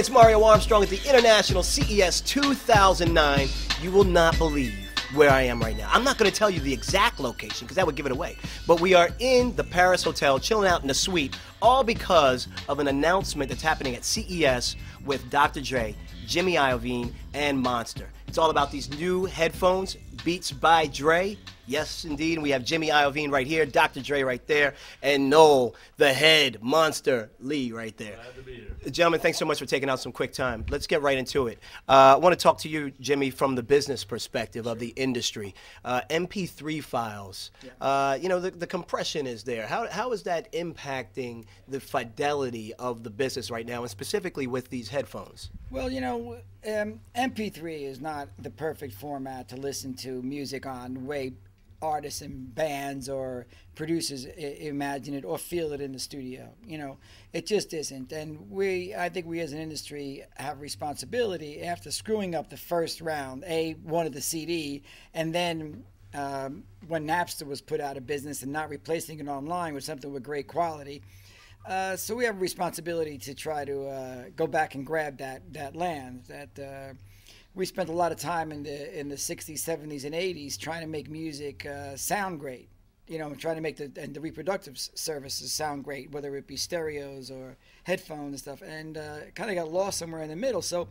it's Mario Armstrong at the International CES 2009. You will not believe where I am right now. I'm not going to tell you the exact location because that would give it away. But we are in the Paris Hotel, chilling out in the suite, all because of an announcement that's happening at CES with Dr. Dre, Jimmy Iovine, and Monster. It's all about these new headphones, Beats by Dre. Yes, indeed. And we have Jimmy Iovine right here, Dr. Dre right there, and Noel, the head monster, Lee right there. Glad to be here. Gentlemen, thanks so much for taking out some quick time. Let's get right into it. I want to talk to you, Jimmy, from the business perspective of the industry. MP3 files, you know, the compression is there. How is that impacting the fidelity of the business right now, and specifically with these headphones? Well, you know, MP3 is not the perfect format to listen to music on the way artists and bands or producers imagine it or feel it in the studio. You know, it just isn't. And I think we as an industry have responsibility after screwing up the first round, one of the CD, and then when Napster was put out of business and not replacing it online with something with great quality. So we have a responsibility to try to go back and grab that land. We spent a lot of time in the 60s, 70s, and 80s trying to make music sound great. You know, trying to make the reproductive services sound great, whether it be stereos or headphones and stuff, and kind of got lost somewhere in the middle. So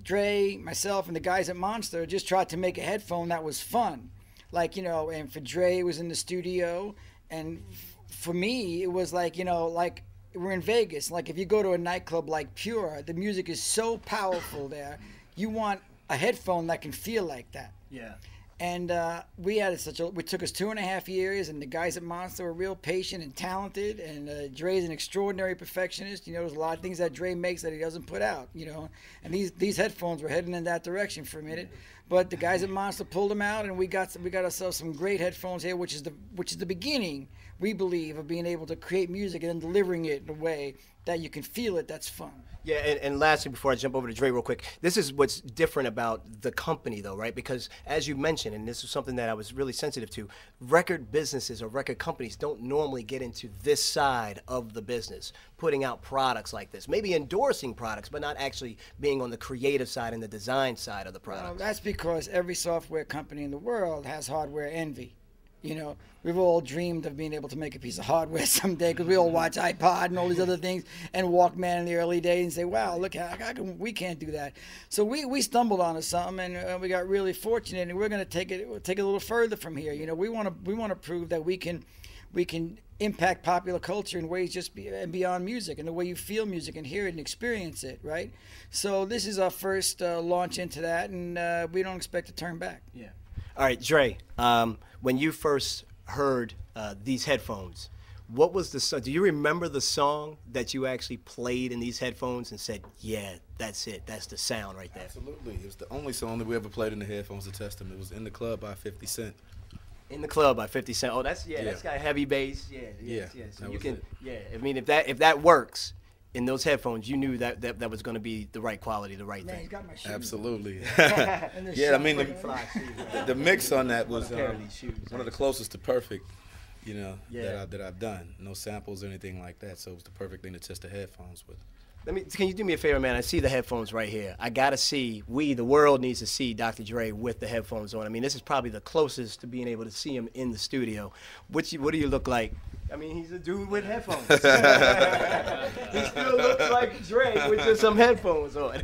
Dre, myself, and the guys at Monster just tried to make a headphone that was fun. Like, you know, and for Dre, it was in the studio, and for me, it was like, you know, like we're in Vegas. Like if you go to a nightclub like Pure, the music is so powerful there. You want a headphone that can feel like that. Yeah. And it took us 2.5 years, and the guys at Monster were real patient and talented, and Dre's an extraordinary perfectionist. You know, there's a lot of things that Dre makes that he doesn't put out, you know. And these headphones were heading in that direction for a minute. But the guys at Monster pulled them out, and we got ourselves some great headphones here, which is the beginning, we believe, of being able to create music and then delivering it in a way that you can feel it, that's fun. Yeah, and lastly, before I jump over to Dre real quick, this is what's different about the company, though, right? Because as you mentioned, and this is something that I was really sensitive to, record businesses or record companies don't normally get into this side of the business, putting out products like this, maybe endorsing products, but not actually being on the creative side and the design side of the product. Well, that's because every software company in the world has hardware envy. You know, we've all dreamed of being able to make a piece of hardware someday because we all watch iPod and all these other things and Walkman in the early days and say, wow, look, we can't do that. So we stumbled onto something, and we got really fortunate, and we're going to take it a little further from here. You know, we want to prove that we can impact popular culture in ways just beyond music, and the way you feel music and hear it and experience it, right? So this is our first launch into that, and we don't expect to turn back. Yeah. All right, Dre, when you first heard these headphones, what was the song? Do you remember the song that you actually played in these headphones and said, yeah, that's it, that's the sound right there? Absolutely. It was the only song that we ever played in the headphones to test them. It was In the Club by 50 Cent. In the Club by 50 Cent. Oh, that's got heavy bass. Yeah. So you can, I mean, if that works in those headphones, you knew that was going to be the right quality, the right thing. He's got my shoes. Absolutely. Yeah, I mean, the mix on that was one of the closest to perfect, you know, that I've done. No samples or anything like that, so it was the perfect thing to test the headphones with. Can you do me a favor, man? I see the headphones right here. I gotta see. The world needs to see Dr. Dre with the headphones on. I mean, this is probably the closest to being able to see him in the studio. What do you look like? I mean, he's a dude with headphones. He still looks like Dre with just some headphones on.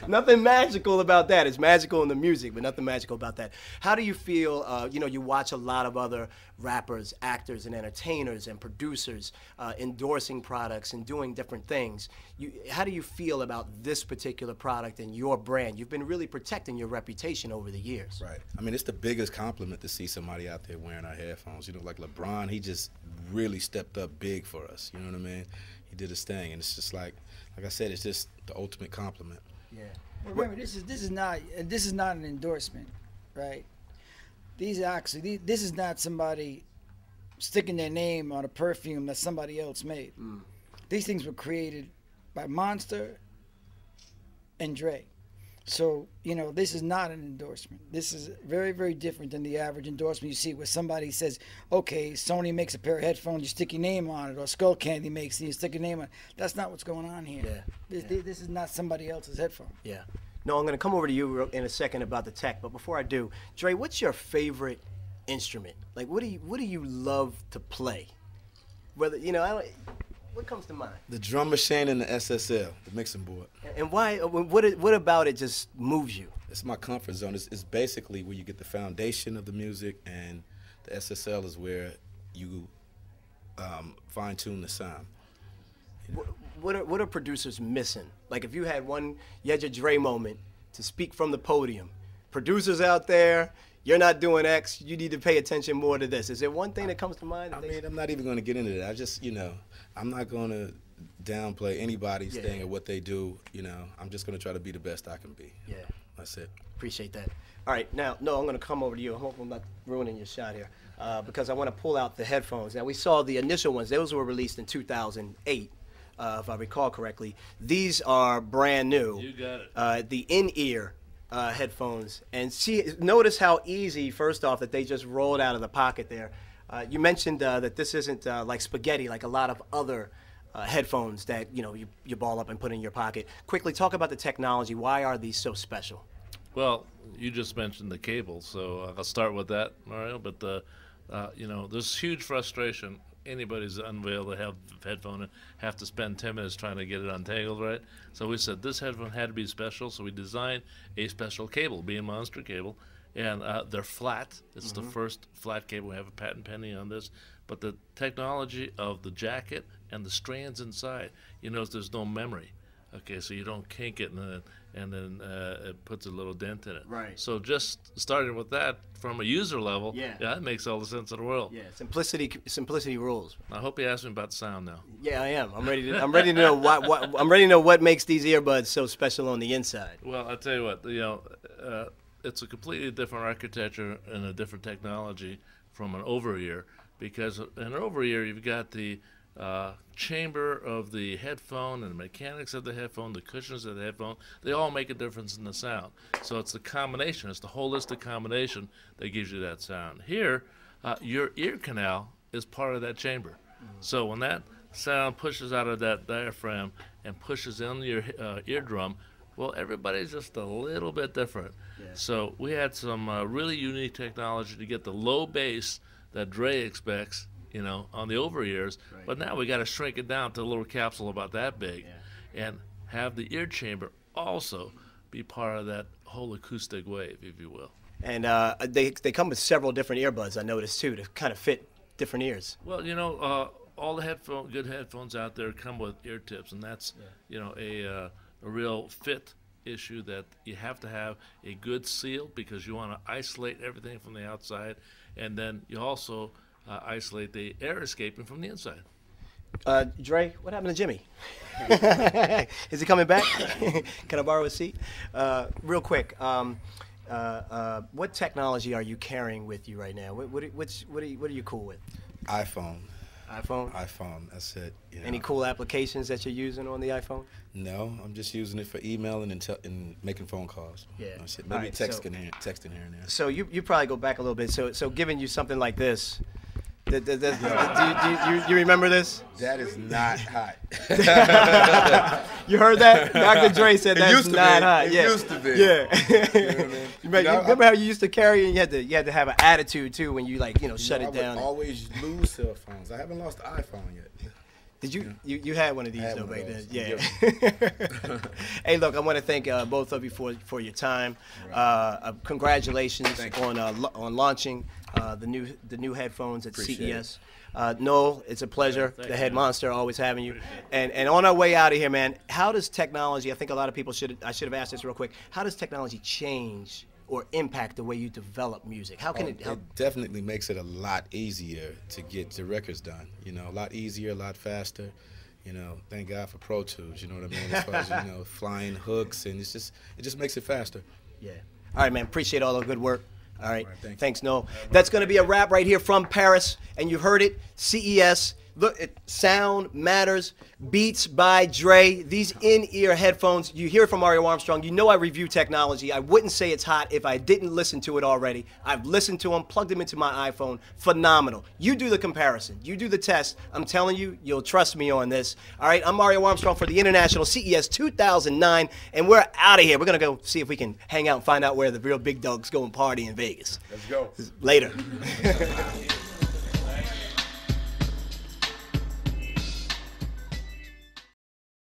Nothing magical about that. It's magical in the music, but nothing magical about that. How do you feel? You know, you watch a lot of other rappers, actors, and entertainers and producers endorsing products and doing different things. How do you feel about this particular product and your brand? You've been really protecting your reputation over the years. Right. I mean, it's the biggest compliment to see somebody out there wearing our headphones. You know, like LeBron, he just really stepped up big for us. You know what I mean? He did his thing, and it's just like I said, it's just the ultimate compliment. Yeah. Well, remember, this is not an endorsement, right? This is not somebody sticking their name on a perfume that somebody else made. These things were created by Monster and Dre. So, you know, this is not an endorsement. This is very, very different than the average endorsement you see where somebody says, okay, Sony makes a pair of headphones, you stick your name on it, or Skull Candy makes it, you stick your name on it. That's not what's going on here. Yeah. This is not somebody else's headphone. Yeah. No, I'm going to come over to you in a second about the tech, but before I do, Dre, what's your favorite instrument? Like, what do you love to play? Whether, you know, what comes to mind? The drum machine and the SSL, the mixing board. And why? What about it just moves you? It's my comfort zone. It's basically where you get the foundation of the music, and the SSL is where you fine tune the sound. You know? What are producers missing? Like, if you had your Dre moment to speak from the podium, producers out there, you're not doing X, you need to pay attention more to this. Is there one thing that comes to mind? I mean, I'm not even going to get into that. I just, you know, I'm not going to downplay anybody's thing or what they do. You know, I'm just going to try to be the best I can be. Yeah. That's it. Appreciate that. All right, now, no, I'm going to come over to you. I hope I'm not ruining your shot here because I want to pull out the headphones. Now, we saw the initial ones. Those were released in 2008, if I recall correctly. These are brand new. You got it. The in-ear headphones. And notice how easy, first off, that they just rolled out of the pocket there. You mentioned that this isn't like spaghetti, like a lot of other headphones that you ball up and put in your pocket. Quickly, talk about the technology. Why are these so special? Well, you just mentioned the cable, so I'll start with that, Mario. But there's huge frustration. Anybody's unveiled a headphone and have to spend 10 minutes trying to get it untangled, right? So we said this headphone had to be special, so we designed a special cable, being Monster cable, and they're flat. It's the first flat cable. We have a patent pending on this. But the technology of the jacket and the strands inside, you notice there's no memory. Okay, so you don't kink it and then it puts a little dent in it. Right. So just starting with that from a user level, yeah, that makes all the sense in the world. Yeah, simplicity rules. I hope you ask me about the sound now. Yeah, I am. I'm ready to know I'm ready to know what makes these earbuds so special on the inside. Well, I'll tell you what, it's a completely different architecture and a different technology from an over-ear, because in an over-ear you've got the chamber of the headphone and the mechanics of the headphone, the cushions of the headphone, they all make a difference in the sound. So it's the combination, it's the holistic combination that gives you that sound. Here, your ear canal is part of that chamber. So when that sound pushes out of that diaphragm and pushes in your eardrum, well, everybody's just a little bit different. Yeah. So we had some really unique technology to get the low bass that Dre expects, on the over ears, right. But now we got to shrink it down to a little capsule about that big, and have the ear chamber also be part of that whole acoustic wave, if you will. And they come with several different earbuds, I noticed too, to kind of fit different ears. Well, all the good headphones out there come with ear tips, and that's a real fit issue that you have to have a good seal because you want to isolate everything from the outside, and then you also isolate the air escaping from the inside. Dre, what happened to Jimmy? Is he coming back? Can I borrow a seat? Real quick, what technology are you carrying with you right now? What are you cool with? iPhone. iPhone? That's it. Any cool applications that you're using on the iPhone? No, I'm just using it for emailing and making phone calls. Yeah. Maybe right, texting here and there. So you probably go back a little bit. So giving you something like this, do you remember this? That is not hot. You heard that? Dr. Dre said that's not hot. It used to be. Yeah. You remember how you used to carry and you had to have an attitude too when you shut it down. I would always lose cell phones. I haven't lost the iPhone yet. Did you? You had one of these though back then. Yeah. Hey, look, I want to thank both of you for your time. Congratulations on launching the new headphones at CES. Noel, it's a pleasure. The Head Monster, always having you. And on our way out of here, man, how does technology? I think a lot of people I should have asked this real quick. How does technology change or impact the way you develop music? How can it help? It definitely makes it a lot easier to get the records done. A lot easier, a lot faster. Thank God for Pro Tools. You know what I mean? As far as flying hooks, and it just makes it faster. Yeah. All right, man. Appreciate all the good work. All right. Thanks, Noel. That's going to be a wrap right here from Paris, and you heard it. CES Look, sound matters. Beats by Dre. These in-ear headphones. You hear it from Mario Armstrong. You know I review technology. I wouldn't say it's hot if I didn't listen to it already. I've listened to them, plugged them into my iPhone. Phenomenal. You do the comparison. You do the test. I'm telling you, you'll trust me on this. All right, I'm Mario Armstrong for the International CES 2009, and we're out of here. We're going to go see if we can hang out and find out where the real big dogs go and party in Vegas. Let's go. Later.